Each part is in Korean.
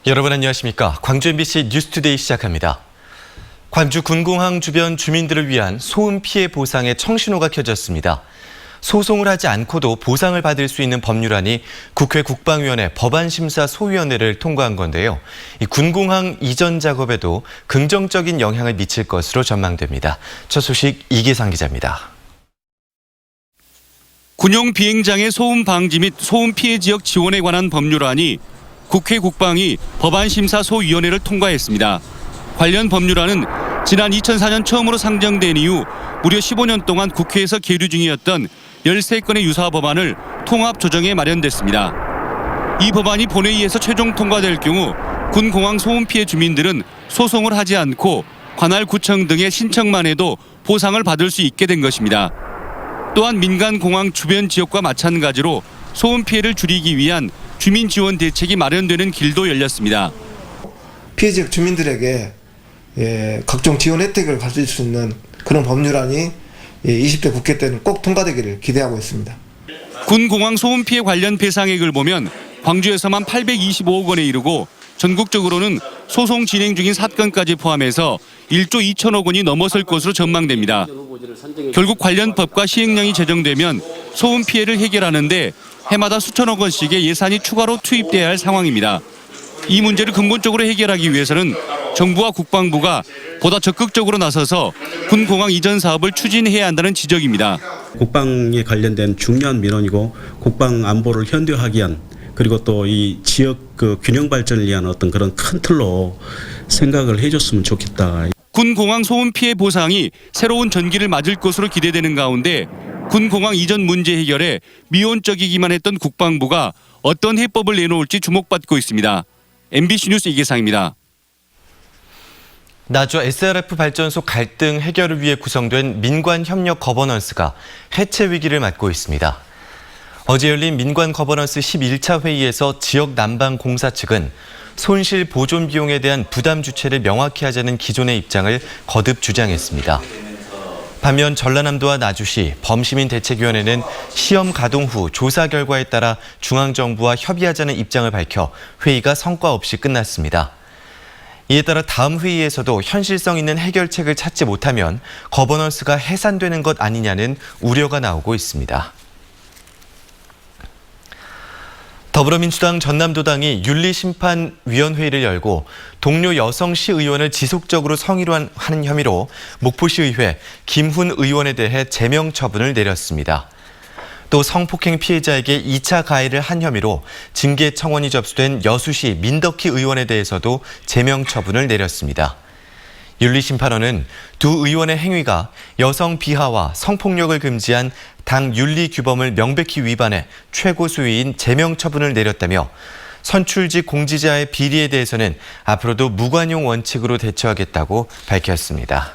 여러분 안녕하십니까? 광주 MBC 뉴스투데이 시작합니다. 광주 군공항 주변 주민들을 위한 소음 피해 보상의 청신호가 켜졌습니다. 소송을 하지 않고도 보상을 받을 수 있는 법률안이 국회 국방위원회 법안심사소위원회를 통과한 건데요. 이 군공항 이전 작업에도 긍정적인 영향을 미칠 것으로 전망됩니다. 첫 소식 이기상 기자입니다. 군용 비행장의 소음 방지 및 소음 피해 지역 지원에 관한 법률안이 국회 국방위 법안심사소위원회를 통과했습니다. 관련 법률안은 지난 2004년 처음으로 상정된 이후 무려 15년 동안 국회에서 계류 중이었던 13건의 유사 법안을 통합 조정해 마련됐습니다. 이 법안이 본회의에서 최종 통과될 경우 군공항 소음 피해 주민들은 소송을 하지 않고 관할 구청 등의 신청만 해도 보상을 받을 수 있게 된 것입니다. 또한 민간 공항 주변 지역과 마찬가지로 소음 피해를 줄이기 위한 주민 지원 대책이 마련되는 길도 열렸습니다. 피해 지역 주민들에게 각종 지원 혜택을 가질 수 있는 그런 법률안이 20대 국회 때는 꼭 통과되기를 기대하고 있습니다. 군공항 소음 피해 관련 배상액을 보면 광주에서만 825억 원에 이르고 전국적으로는 소송 진행 중인 사건까지 포함해서 1조 2천억 원이 넘어설 것으로 전망됩니다. 결국 관련 법과 시행령이 제정되면 소음 피해를 해결하는 데 해마다 수천억 원씩의 예산이 추가로 투입돼야 할 상황입니다. 이 문제를 근본적으로 해결하기 위해서는 정부와 국방부가 보다 적극적으로 나서서 군공항 이전 사업을 추진해야 한다는 지적입니다. 국방에 관련된 중요한 민원이고 국방 안보를 현대화하기 위한 그리고 또 이 지역 균형 발전을 위한 어떤 그런 큰 틀로 생각을 해줬으면 좋겠다. 군공항 소음 피해 보상이 새로운 전기를 맞을 것으로 기대되는 가운데 군공항 이전 문제 해결에 미온적이기만 했던 국방부가 어떤 해법을 내놓을지 주목받고 있습니다. MBC 뉴스 이기상입니다. 나주 SRF 발전소 갈등 해결을 위해 구성된 민관협력 거버넌스가 해체 위기를 맞고 있습니다. 어제 열린 민관 거버넌스 11차 회의에서 지역 난방 공사 측은 손실 보존 비용에 대한 부담 주체를 명확히 하자는 기존의 입장을 거듭 주장했습니다. 반면 전라남도와 나주시 범시민대책위원회는 시험 가동 후 조사 결과에 따라 중앙정부와 협의하자는 입장을 밝혀 회의가 성과 없이 끝났습니다. 이에 따라 다음 회의에서도 현실성 있는 해결책을 찾지 못하면 거버넌스가 해산되는 것 아니냐는 우려가 나오고 있습니다. 더불어민주당 전남도당이 윤리심판위원회의를 열고 동료 여성 시의원을 지속적으로 성희롱하는 혐의로 목포시의회 김훈 의원에 대해 제명 처분을 내렸습니다. 또 성폭행 피해자에게 2차 가해를 한 혐의로 징계 청원이 접수된 여수시 민덕희 의원에 대해서도 제명 처분을 내렸습니다. 윤리심판원은 두 의원의 행위가 여성 비하와 성폭력을 금지한 당 윤리규범을 명백히 위반해 최고 수위인 제명 처분을 내렸다며 선출직 공직자의 비리에 대해서는 앞으로도 무관용 원칙으로 대처하겠다고 밝혔습니다.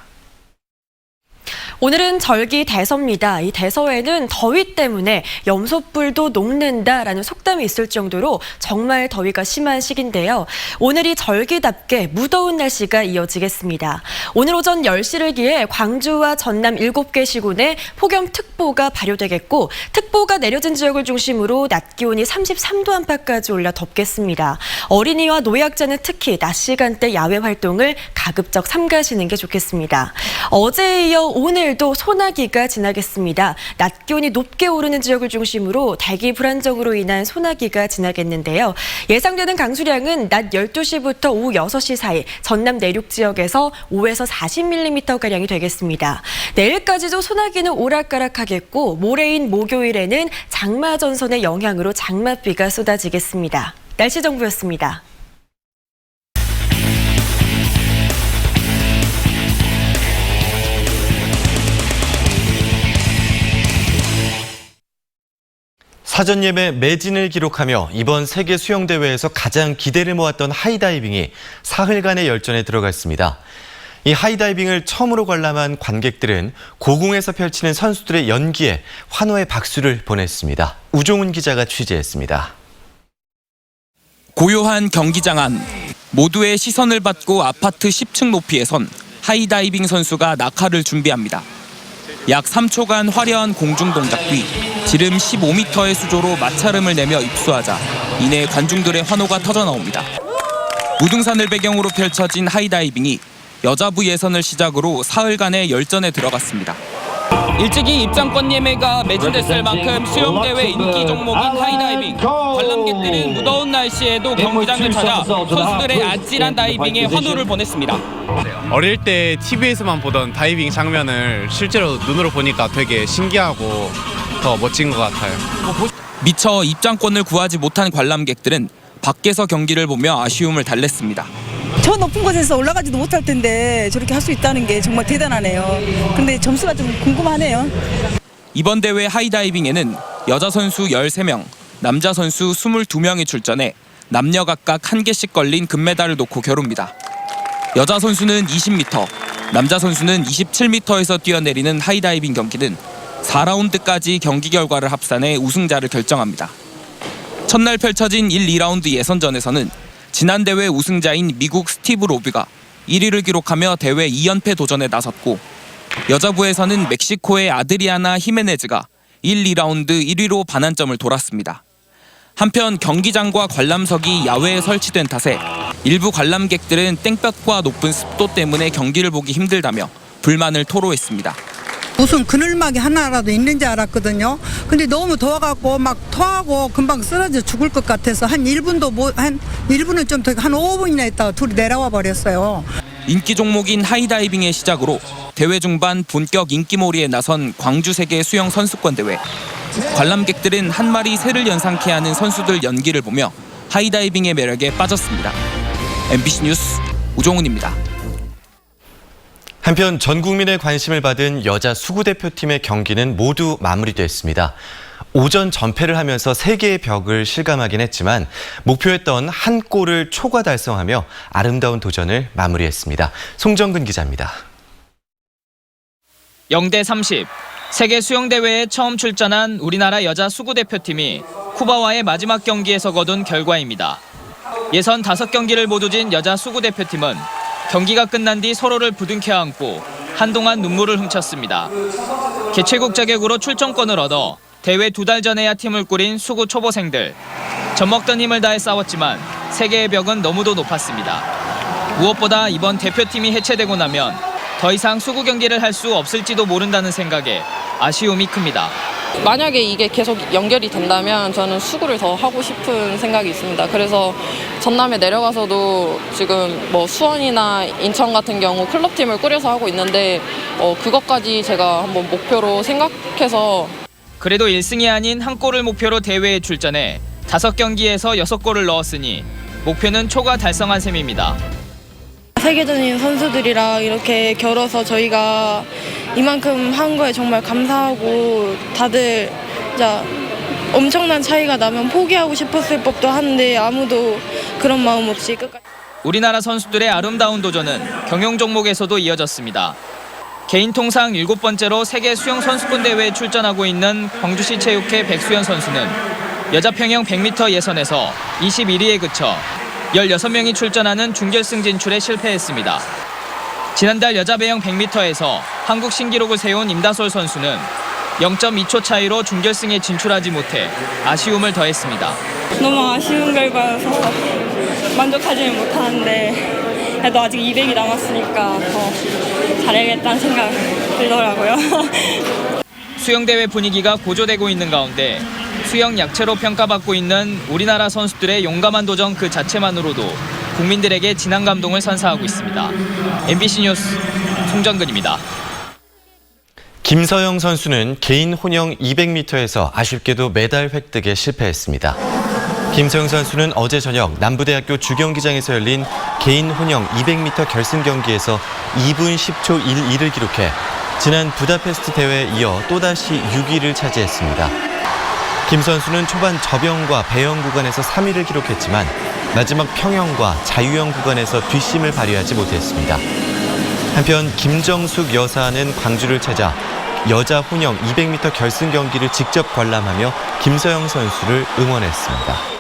오늘은 절기 대서입니다. 이 대서에는 더위 때문에 염소뿔도 녹는다라는 속담이 있을 정도로 정말 더위가 심한 시기인데요. 오늘이 절기답게 무더운 날씨가 이어지겠습니다. 오늘 오전 10시를 기해 광주와 전남 7개 시군에 폭염특보가 발효되겠고 특보가 내려진 지역을 중심으로 낮 기온이 33도 안팎까지 올라 덥겠습니다. 어린이와 노약자는 특히 낮 시간대 야외 활동을 가급적 삼가시는 게 좋겠습니다. 어제에 이어 오늘도 소나기가 지나겠습니다. 낮 기온이 높게 오르는 지역을 중심으로 대기 불안정으로 인한 소나기가 지나겠는데요. 예상되는 강수량은 낮 12시부터 오후 6시 사이 전남 내륙 지역에서 5에서 40mm가량이 되겠습니다. 내일까지도 소나기는 오락가락하겠고 모레인 목요일에는 장마전선의 영향으로 장맛비가 쏟아지겠습니다. 날씨 정보였습니다. 사전 예매 매진을 기록하며 이번 세계 수영대회에서 가장 기대를 모았던 하이다이빙이 사흘간의 열전에 들어갔습니다. 이 하이다이빙을 처음으로 관람한 관객들은 고공에서 펼치는 선수들의 연기에 환호의 박수를 보냈습니다. 우종훈 기자가 취재했습니다. 고요한 경기장 안, 모두의 시선을 받고 아파트 10층 높이에 선 하이다이빙 선수가 낙하를 준비합니다. 약 3초간 화려한 공중 동작 뒤 지름 15m의 수조로 마찰음을 내며 입수하자 이내 관중들의 환호가 터져나옵니다. 무등산을 배경으로 펼쳐진 하이다이빙이 여자부 예선을 시작으로 사흘간의 열전에 들어갔습니다. 일찍이 입장권 예매가 매진됐을 만큼 수영대회 인기 종목인 하이다이빙. 관람객들은 무더운 날씨에도 경기장을 찾아 선수들의 아찔한 다이빙에 환호를 보냈습니다. 어릴 때 TV에서만 보던 다이빙 장면을 실제로 눈으로 보니까 되게 신기하고 더 멋진 것 같아요. 미처 입장권을 구하지 못한 관람객들은 밖에서 경기를 보며 아쉬움을 달랬습니다. 저 높은 곳에서 올라가지도 못할 텐데 저렇게 할 수 있다는 게 정말 대단하네요. 근데 점수가 좀 궁금하네요. 이번 대회 하이다이빙에는 여자 선수 13명, 남자 선수 22명이 출전해 남녀 각각 1개씩 걸린 금메달을 놓고 겨룹니다. 여자 선수는 20m, 남자 선수는 27m에서 뛰어내리는 하이다이빙 경기는 4라운드까지 경기 결과를 합산해 우승자를 결정합니다. 첫날 펼쳐진 1, 2라운드 예선전에서는 지난 대회 우승자인 미국 스티브 로브가 1위를 기록하며 대회 2연패 도전에 나섰고 여자부에서는 멕시코의 아드리아나 히메네즈가 1, 2라운드 1위로 반환점을 돌았습니다. 한편 경기장과 관람석이 야외에 설치된 탓에 일부 관람객들은 땡볕과 높은 습도 때문에 경기를 보기 힘들다며 불만을 토로했습니다. 무슨 그늘막이 하나라도 있는 줄 알았거든요. 근데 너무 더워갖고 막 토하고 금방 쓰러져 죽을 것 같아서 한 1분은 좀 더 한 5분이나 있다가 둘이 내려와 버렸어요. 인기 종목인 하이다이빙의 시작으로 대회 중반 본격 인기몰이에 나선 광주 세계 수영 선수권 대회. 관람객들은 한 마리 새를 연상케 하는 선수들 연기를 보며 하이다이빙의 매력에 빠졌습니다. MBC 뉴스 우종훈입니다. 한편 전 국민의 관심을 받은 여자 수구 대표팀의 경기는 모두 마무리됐습니다. 오전 전패를 하면서 3개의 벽을 실감하긴 했지만 목표했던 한 골을 초과 달성하며 아름다운 도전을 마무리했습니다. 송정근 기자입니다. 0대30 세계 수영대회에 처음 출전한 우리나라 여자 수구 대표팀이 쿠바와의 마지막 경기에서 거둔 결과입니다. 예선 5경기를 모두 진 여자 수구 대표팀은 경기가 끝난 뒤 서로를 부둥켜 안고 한동안 눈물을 훔쳤습니다. 개최국 자격으로 출전권을 얻어 대회 2달 전에야 팀을 꾸린 수구 초보생들. 젖먹던 힘을 다해 싸웠지만 세계의 벽은 너무도 높았습니다. 무엇보다 이번 대표팀이 해체되고 나면 더 이상 수구 경기를 할 수 없을지도 모른다는 생각에 아쉬움이 큽니다. 만약에 이게 계속 연결이 된다면 저는 수구를 더 하고 싶은 생각이 있습니다. 그래서 전남에 내려가서도 지금 뭐 수원이나 인천 같은 경우 클럽팀을 꾸려서 하고 있는데 그것까지 제가 한번 목표로 생각해서 그래도 1승이 아닌 한 골을 목표로 대회에 출전해 5경기에서 6골을 넣었으니 목표는 초과 달성한 셈입니다. 세계적인 선수들이랑 이렇게 겨뤄서 저희가 이만큼 한 거에 정말 감사하고 다들 진짜 엄청난 차이가 나면 포기하고 싶었을 법도 한데 아무도 그런 마음 없이 끝까지. 우리나라 선수들의 아름다운 도전은 경영 종목에서도 이어졌습니다. 개인 통상 7번째로 세계 수영 선수권 대회에 출전하고 있는 광주시 체육회 백수연 선수는 여자 평영 100m 예선에서 21위에 그쳐 16명이 출전하는 준결승 진출에 실패했습니다. 지난달 여자 배영 100m에서 한국 신기록을 세운 임다솔 선수는 0.2초 차이로 준결승에 진출하지 못해 아쉬움을 더했습니다. 너무 아쉬운 결과여서 만족하지는 못하는데 그래도 아직 200이 남았으니까 더 잘해야겠다는 생각 들더라고요. 수영대회 분위기가 고조되고 있는 가운데 수영 약체로 평가받고 있는 우리나라 선수들의 용감한 도전 그 자체만으로도 국민들에게 진한 감동을 선사하고 있습니다. MBC 뉴스 송정근입니다. 김서영 선수는 개인 혼영 200m에서 아쉽게도 메달 획득에 실패했습니다. 김서영 선수는 어제 저녁 남부대학교 주경기장에서 열린 개인 혼영 200m 결승 경기에서 2분 10초 11을 기록해 지난 부다페스트 대회에 이어 또다시 6위를 차지했습니다. 김 선수는 초반 저병과 배영 구간에서 3위를 기록했지만 마지막 평영과 자유형 구간에서 뒷심을 발휘하지 못했습니다. 한편 김정숙 여사는 광주를 찾아 여자 혼영 200m 결승 경기를 직접 관람하며 김서영 선수를 응원했습니다.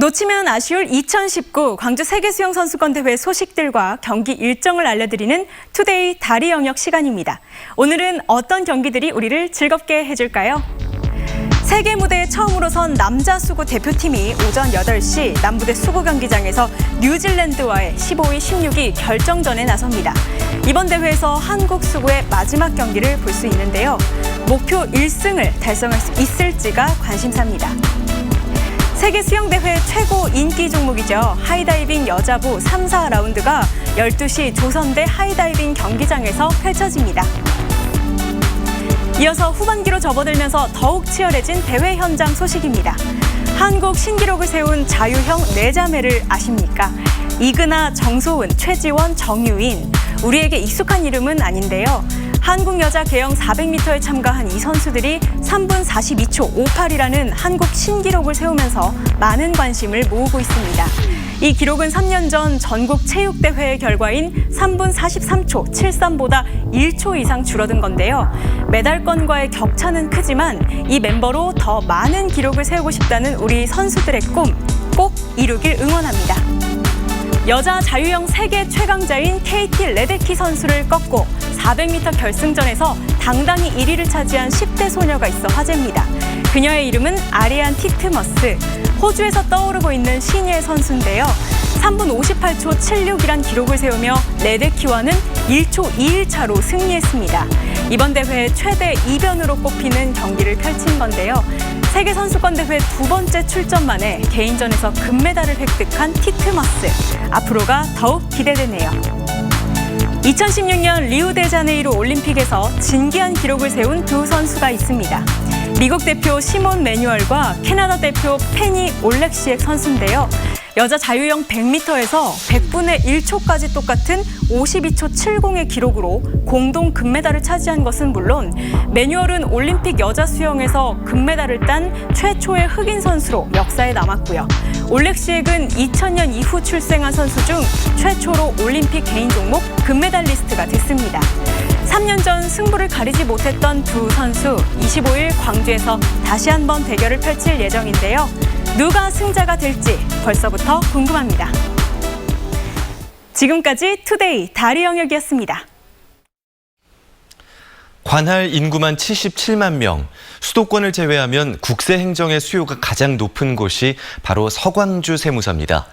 놓치면 아쉬울 2019 광주 세계수영선수권대회 소식들과 경기 일정을 알려드리는 투데이 다리 영역 시간입니다. 오늘은 어떤 경기들이 우리를 즐겁게 해줄까요? 세계 무대에 처음으로 선 남자 수구 대표팀이 오전 8시 남부대 수구 경기장에서 뉴질랜드와의 15위, 16위 결정전에 나섭니다. 이번 대회에서 한국 수구의 마지막 경기를 볼 수 있는데요. 목표 1승을 달성할 수 있을지가 관심사입니다. 세계 수영대회 최고 인기 종목이죠. 하이다이빙 여자부 3, 4라운드가 12시 조선대 하이다이빙 경기장에서 펼쳐집니다. 이어서 후반기로 접어들면서 더욱 치열해진 대회 현장 소식입니다. 한국 신기록을 세운 자유형 4자매를 아십니까? 이근아, 정소은, 최지원, 정유인. 우리에게 익숙한 이름은 아닌데요. 한국 여자 계영 400m에 참가한 이 선수들이 3분 42초 58이라는 한국 신기록을 세우면서 많은 관심을 모으고 있습니다. 이 기록은 3년 전 전국 체육대회의 결과인 3분 43초 73보다 1초 이상 줄어든 건데요. 메달권과의 격차는 크지만 이 멤버로 더 많은 기록을 세우고 싶다는 우리 선수들의 꿈 꼭 이루길 응원합니다. 여자 자유형 세계 최강자인 KT 레데키 선수를 꺾고 400m 결승전에서 당당히 1위를 차지한 10대 소녀가 있어 화제입니다. 그녀의 이름은 아리안 티트머스. 호주에서 떠오르고 있는 신예 선수인데요. 3분 58초 76이란 기록을 세우며 레데키와는 1초 21 차로 승리했습니다. 이번 대회 최대 이변으로 꼽히는 경기를 펼친 건데요. 세계선수권대회 2번째 출전 만에 개인전에서 금메달을 획득한 티트머스. 앞으로가 더욱 기대되네요. 2016년 리우데자네이루 올림픽에서 진기한 기록을 세운 두 선수가 있습니다. 미국 대표 시몬 매뉴얼과 캐나다 대표 페니 올렉시액 선수인데요. 여자 자유형 100m에서 100분의 1초까지 똑같은 52초 70의 기록으로 공동 금메달을 차지한 것은 물론 매뉴얼은 올림픽 여자 수영에서 금메달을 딴 최초의 흑인 선수로 역사에 남았고요. 올렉시액은 2000년 이후 출생한 선수 중 최초로 올림픽 개인 종목 금메달리스트가 됐습니다. 3년 전 승부를 가리지 못했던 두 선수 25일 광주에서 다시 한번 대결을 펼칠 예정인데요. 누가 승자가 될지 벌써부터 궁금합니다. 지금까지 투데이 다리 영역이었습니다. 관할 인구만 77만 명, 수도권을 제외하면 국세 행정의 수요가 가장 높은 곳이 바로 서광주 세무서입니다.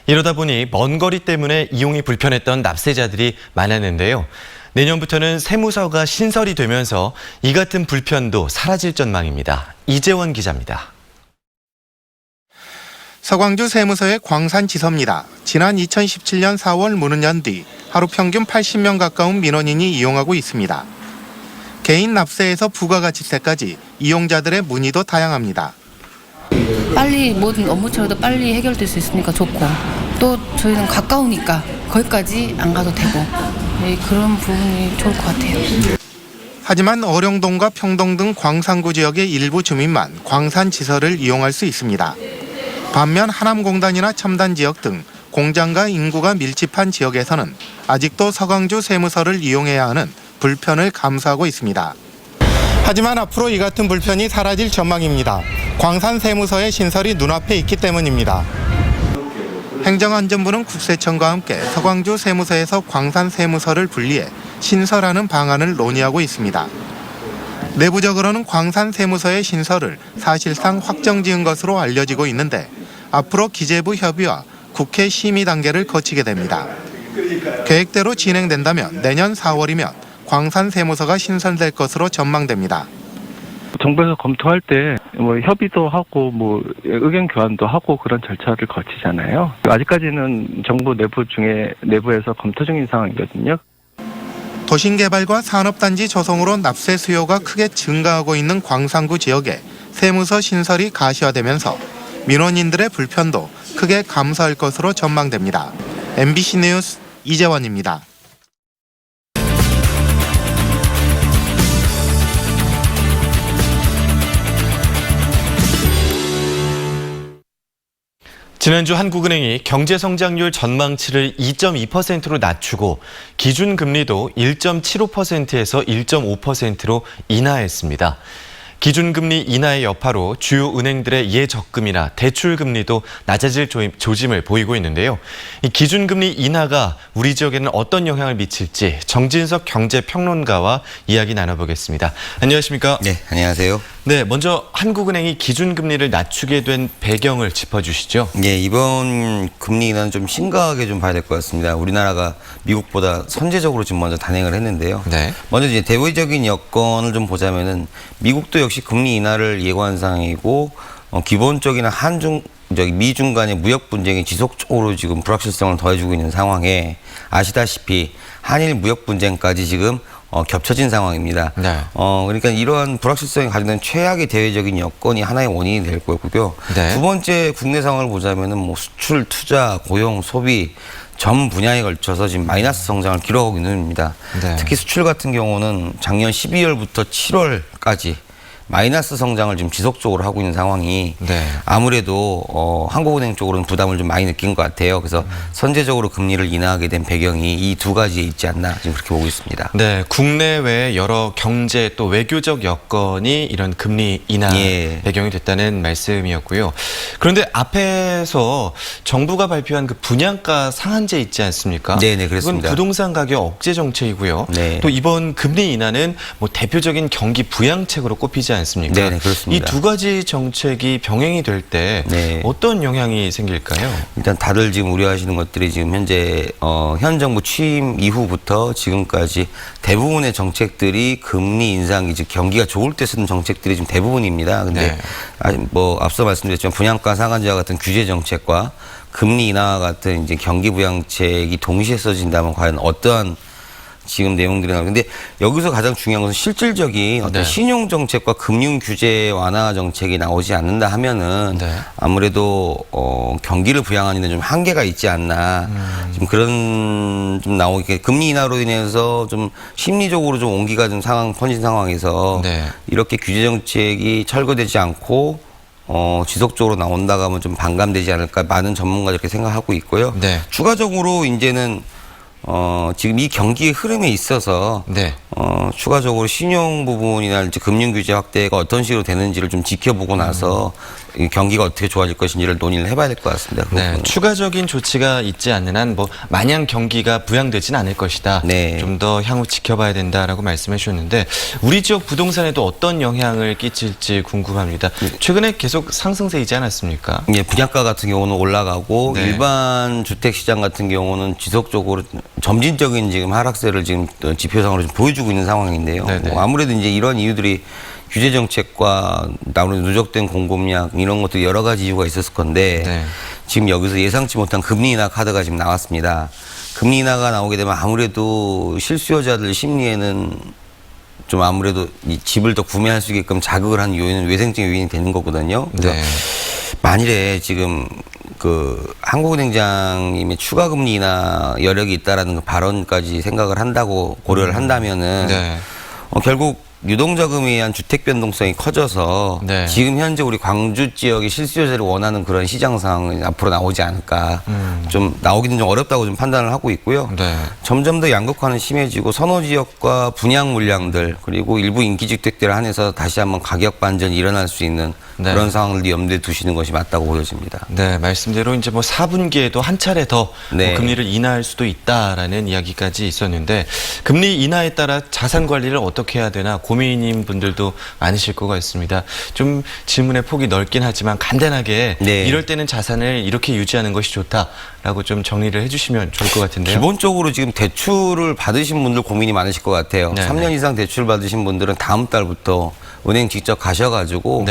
이러다 보니 먼 거리 때문에 이용이 불편했던 납세자들이 많았는데요. 내년부터는 세무서가 신설이 되면서 이 같은 불편도 사라질 전망입니다. 이재원 기자입니다. 서광주 세무서의 광산지서입니다. 지난 2017년 4월 문을 연 뒤 하루 평균 80명 가까운 민원인이 이용하고 있습니다. 개인 납세에서 부가가치세까지 이용자들의 문의도 다양합니다. 빨리 모든 업무 처리도 빨리 해결될 수 있으니까 좋고 또 저희는 가까우니까 거기까지 안 가도 되고 그런 부분이 좋을 것 같아요. 하지만 어령동과 평동 등 광산구 지역의 일부 주민만 광산지서를 이용할 수 있습니다. 반면 하남공단이나 첨단 지역 등 공장과 인구가 밀집한 지역에서는 아직도 서광주 세무서를 이용해야 하는 불편을 감수하고 있습니다. 하지만 앞으로 이 같은 불편이 사라질 전망입니다. 광산세무서의 신설이 눈앞에 있기 때문입니다. 행정안전부는 국세청과 함께 서광주 세무서에서 광산세무서를 분리해 신설하는 방안을 논의하고 있습니다. 내부적으로는 광산세무서의 신설을 사실상 확정지은 것으로 알려지고 있는데 앞으로 기재부 협의와 국회 심의 단계를 거치게 됩니다. 계획대로 진행된다면 내년 4월이면 광산세무서가 신설될 것으로 전망됩니다. 정부에서 검토할 때 협의도 하고 의견 교환도 하고 그런 절차를 거치잖아요. 아직까지는 정부 내부에서 검토 중인 상황이거든요. 도심개발과 산업단지 조성으로 납세 수요가 크게 증가하고 있는 광산구 지역에 세무서 신설이 가시화되면서 민원인들의 불편도 크게 감소할 것으로 전망됩니다. MBC 뉴스 이재원입니다. 지난주 한국은행이 경제성장률 전망치를 2.2%로 낮추고 기준금리도 1.75%에서 1.5%로 인하했습니다. 기준금리 인하의 여파로 주요 은행들의 예적금이나 대출금리도 낮아질 조짐을 보이고 있는데요. 이 기준금리 인하가 우리 지역에는 어떤 영향을 미칠지 정진석 경제평론가와 이야기 나눠보겠습니다. 안녕하십니까? 네, 안녕하세요. 네, 먼저 한국은행이 기준금리를 낮추게 된 배경을 짚어주시죠. 네, 이번 금리 인하는 좀 심각하게 좀 봐야 될 것 같습니다. 우리나라가 미국보다 선제적으로 지금 먼저 단행을 했는데요. 네. 먼저 이제 대외적인 여건을 좀 보자면은 미국도 역시 금리 인하를 예고한 상황이고 기본적인 미중 간의 무역 분쟁이 지속적으로 지금 불확실성을 더해주고 있는 상황에 아시다시피 한일 무역 분쟁까지 지금 겹쳐진 상황입니다. 네. 그러니까 이러한 불확실성이 가져는 최악의 대외적인 여건이 하나의 원인이 될 거고요. 네. 두 번째 국내 상황을 보자면은 뭐 수출, 투자, 고용, 소비 전 분야에 걸쳐서 지금 마이너스 성장을 기록하고 있습니다. 네. 특히 수출 같은 경우는 작년 12월부터 7월까지 마이너스 성장을 지금 지속적으로 하고 있는 상황이 네. 아무래도 한국은행 쪽으로는 부담을 좀 많이 느낀 것 같아요. 그래서 선제적으로 금리를 인하하게 된 배경이 이 두 가지에 있지 않나 지금 그렇게 보고 있습니다. 네, 국내외 여러 경제 또 외교적 여건이 이런 금리 인하 배경이 됐다는 말씀이었고요. 그런데 앞에서 정부가 발표한 그 분양가 상한제 있지 않습니까? 네, 그렇습니다. 이건 부동산 가격 억제 정책이고요. 네. 또 이번 금리 인하는 뭐 대표적인 경기 부양책으로 꼽히지 않습니까? 네, 그렇습니다. 이 두 가지 정책이 병행이 될 때 어떤 영향이 생길까요? 일단 다들 지금 우려하시는 것들이 지금 현재 현 정부 취임 이후부터 지금까지 대부분의 정책들이 금리 인상이 즉 경기가 좋을 때 쓰는 정책들이 지금 대부분입니다. 근데 뭐 앞서 말씀드렸지만 분양가 상한제와 같은 규제 정책과 금리 인하와 같은 이제 경기 부양책이 동시에 써진다면 과연 어떠한 지금 내용들이 나오는데 여기서 가장 중요한 것은 실질적인 어떤 신용 정책과 금융 규제 완화 정책이 나오지 않는다 하면은 아무래도 경기를 부양하는 데 좀 한계가 있지 않나 지금 그런 좀 나오게 금리 인하로 인해서 좀 심리적으로 좀 온기가 좀 퍼진 상황에서 이렇게 규제 정책이 철거되지 않고 지속적으로 나온다고 하면 좀 반감되지 않을까 많은 전문가들이 이렇게 생각하고 있고요. 추가적으로 이제는 지금 이 경기의 흐름에 있어서 추가적으로 신용 부분이나 이제 금융 규제 확대가 어떤 식으로 되는지를 좀 지켜보고 나서 이 경기가 어떻게 좋아질 것인지를 논의를 해봐야 될 것 같습니다. 네, 추가적인 조치가 있지 않는 한 뭐 마냥 경기가 부양되지는 않을 것이다. 좀 더 향후 지켜봐야 된다라고 말씀해 주셨는데 우리 지역 부동산에도 어떤 영향을 끼칠지 궁금합니다. 최근에 계속 상승세이지 않았습니까? 예, 분양가 같은 경우는 올라가고 일반 주택 시장 같은 경우는 지속적으로 점진적인 지금 하락세를 지금 지표상으로 좀 보여주고 있는 상황인데요. 아무래도 이제 이런 이유들이 규제 정책과 아무래도 누적된 공급량 이런 것도 여러 가지 이유가 있었을 건데 지금 여기서 예상치 못한 금리 인하 카드가 지금 나왔습니다. 금리 인하가 나오게 되면 아무래도 실수요자들 심리에는 좀 아무래도 이 집을 더 구매할 수 있게끔 자극을 하는 요인은 외생적인 요인이 되는 거거든요. 그래서 만일에 지금 그 한국은행장님의 추가 금리 인하 여력이 있다라는 그 발언까지 생각을 한다고 고려를 한다면은 결국 유동자금에 의한 주택 변동성이 커져서 지금 현재 우리 광주 지역의 실수요자를 원하는 그런 시장 상황이 앞으로 나오지 않을까. 좀 나오기는 좀 어렵다고 좀 판단을 하고 있고요. 점점 더 양극화는 심해지고 선호 지역과 분양 물량들 그리고 일부 인기주택들을 한해서 다시 한번 가격 반전이 일어날 수 있는 그런 상황을 염두에 두시는 것이 맞다고 보여집니다. 네, 말씀대로 이제 뭐 4분기에도 한 차례 더 뭐 금리를 인하할 수도 있다라는 이야기까지 있었는데 금리 인하에 따라 자산 관리를 어떻게 해야 되나 고민인 분들도 많으실 것 같습니다. 좀 질문의 폭이 넓긴 하지만 간단하게 이럴 때는 자산을 이렇게 유지하는 것이 좋다라고 좀 정리를 해주시면 좋을 것 같은데요. 기본적으로 지금 대출을 받으신 분들 고민이 많으실 것 같아요. 3년 이상 대출 받으신 분들은 다음 달부터 은행 직접 가셔가지고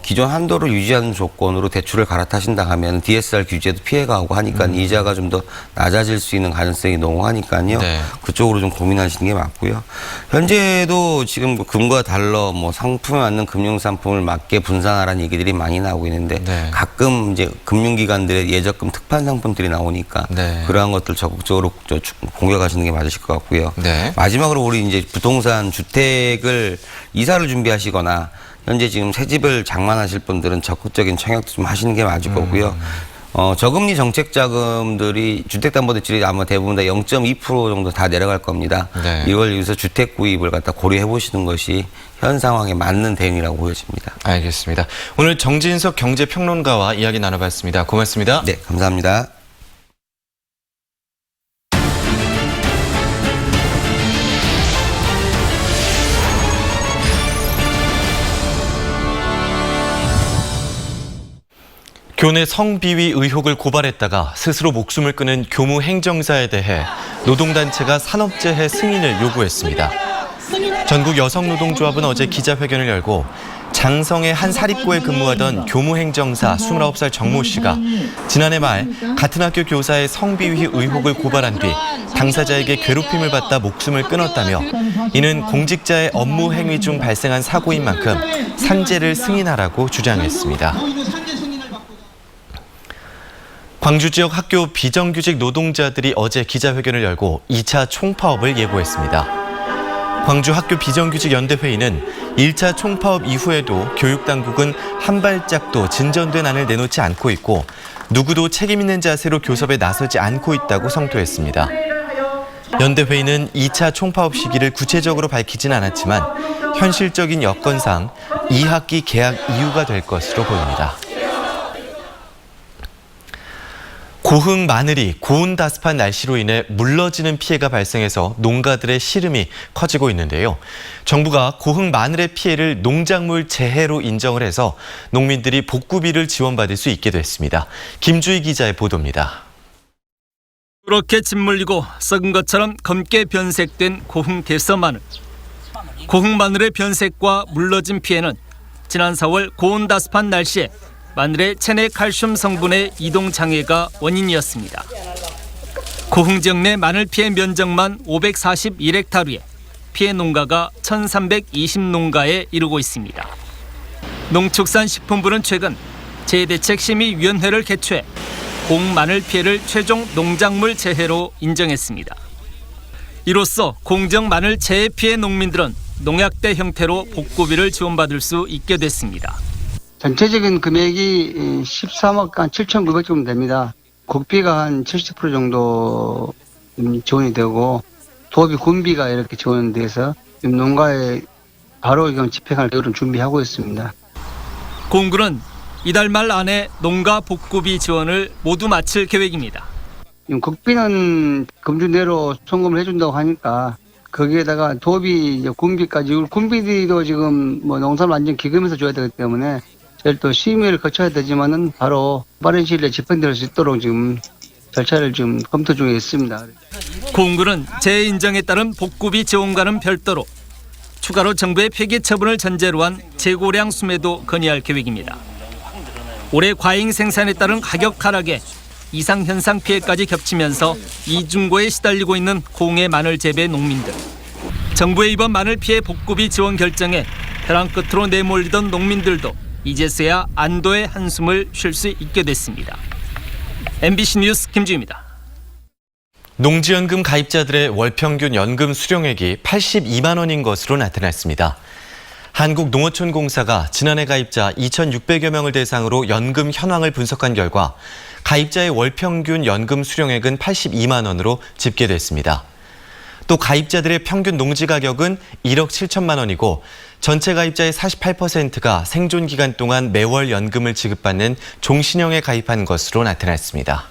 기존 한도를 유지하는 조건으로 대출을 갈아타신다 하면 DSR 규제도 피해가고 하니까 이자가 좀 더 낮아질 수 있는 가능성이 농후하니까요. 그쪽으로 좀 고민하시는 게 맞고요. 현재도 지금 금과 달러 뭐 상품에 맞는 금융 상품을 맞게 분산하라는 얘기들이 많이 나오고 있는데 가끔 이제 금융기관들의 예적금 특판 상품들이 나오니까 그러한 것들 적극적으로 공격하시는 게 맞으실 것 같고요. 마지막으로 우리 이제 부동산 주택을 이사를 준비하시거나 현재 지금 새 집을 장만하실 분들은 적극적인 청약도 좀 하시는 게 맞을 거고요. 저금리 정책 자금들이 주택담보대출이 아마 대부분 다 0.2% 정도 다 내려갈 겁니다. 네. 이걸 위해서 주택 구입을 갖다 고려해 보시는 것이 현 상황에 맞는 대응이라고 보여집니다. 알겠습니다. 오늘 정진석 경제평론가와 이야기 나눠봤습니다. 고맙습니다. 네, 감사합니다. 교내 성비위 의혹을 고발했다가 스스로 목숨을 끊은 교무 행정사에 대해 노동단체가 산업재해 승인을 요구했습니다. 전국 여성노동조합은 어제 기자회견을 열고 장성의 한 사립고에 근무하던 교무 행정사 29살 정모 씨가 지난해 말 같은 학교 교사의 성비위 의혹을 고발한 뒤 당사자에게 괴롭힘을 받다 목숨을 끊었다며 이는 공직자의 업무 행위 중 발생한 사고인 만큼 산재를 승인하라고 주장했습니다. 광주 지역 학교 비정규직 노동자들이 어제 기자회견을 열고 2차 총파업을 예고했습니다. 광주 학교 비정규직 연대회의는 1차 총파업 이후에도 교육당국은 한 발짝도 진전된 안을 내놓지 않고 있고 누구도 책임 있는 자세로 교섭에 나서지 않고 있다고 성토했습니다. 연대회의는 2차 총파업 시기를 구체적으로 밝히진 않았지만 현실적인 여건상 2학기 개학 이유가 될 것으로 보입니다. 고흥 마늘이 고온 다습한 날씨로 인해 물러지는 피해가 발생해서 농가들의 시름이 커지고 있는데요. 정부가 고흥 마늘의 피해를 농작물 재해로 인정을 해서 농민들이 복구비를 지원받을 수 있게 됐습니다. 김주희 기자의 보도입니다. 그렇게 짓물리고 썩은 것처럼 검게 변색된 고흥 대서 마늘. 고흥 마늘의 변색과 물러진 피해는 지난 4월 고온 다습한 날씨에 마늘의 체내 칼슘 성분의 이동 장애가 원인이었습니다. 고흥 지역 내 마늘 피해 면적만 541헥타르에 피해 농가가 1,320농가에 이르고 있습니다. 농축산식품부는 최근 재해대책심의위원회를 개최해 고흥 마늘 피해를 최종 농작물 재해로 인정했습니다. 이로써 고흥 지역 마늘 재해 피해 농민들은 농약대 형태로 복구비를 지원받을 수 있게 됐습니다. 전체적인 금액이 13억 7,900 정도 됩니다. 국비가 한 70% 정도 지원이 되고 도비 군비가 이렇게 지원돼서 농가에 바로 집행할 계획을 준비하고 있습니다. 공구는 이달 말 안에 농가 복구비 지원을 모두 마칠 계획입니다. 국비는 금주내로 송금을 해준다고 하니까 거기에다가 도비, 군비까지 군비도 지금 농산 완전 기금에서 줘야 되기 때문에 또 심의를 거쳐야 되지만은 바로 빠른 시일 내에 집행될 수 있도록 지금 절차를 지금 검토 중에 있습니다. 공구는 재인정에 따른 복구비 지원과는 별도로 추가로 정부의 폐기 처분을 전제로 한 재고량 수매도 건의할 계획입니다. 올해 과잉 생산에 따른 가격 하락에 이상 현상 피해까지 겹치면서 이중고에 시달리고 있는 고흥의 마늘 재배 농민들. 정부의 이번 마늘 피해 복구비 지원 결정에 벼랑 끝으로 내몰리던 농민들도 이제서야 안도의 한숨을 쉴 수 있게 됐습니다. MBC 뉴스 김주희입니다. 농지연금 가입자들의 월 평균 연금 수령액이 82만 원인 것으로 나타났습니다. 한국농어촌공사가 지난해 가입자 2,600여 명을 대상으로 연금 현황을 분석한 결과 가입자의 월 평균 연금 수령액은 82만 원으로 집계됐습니다. 또 가입자들의 평균 농지 가격은 1억 7천만 원이고 전체 가입자의 48%가 생존 기간 동안 매월 연금을 지급받는 종신형에 가입한 것으로 나타났습니다.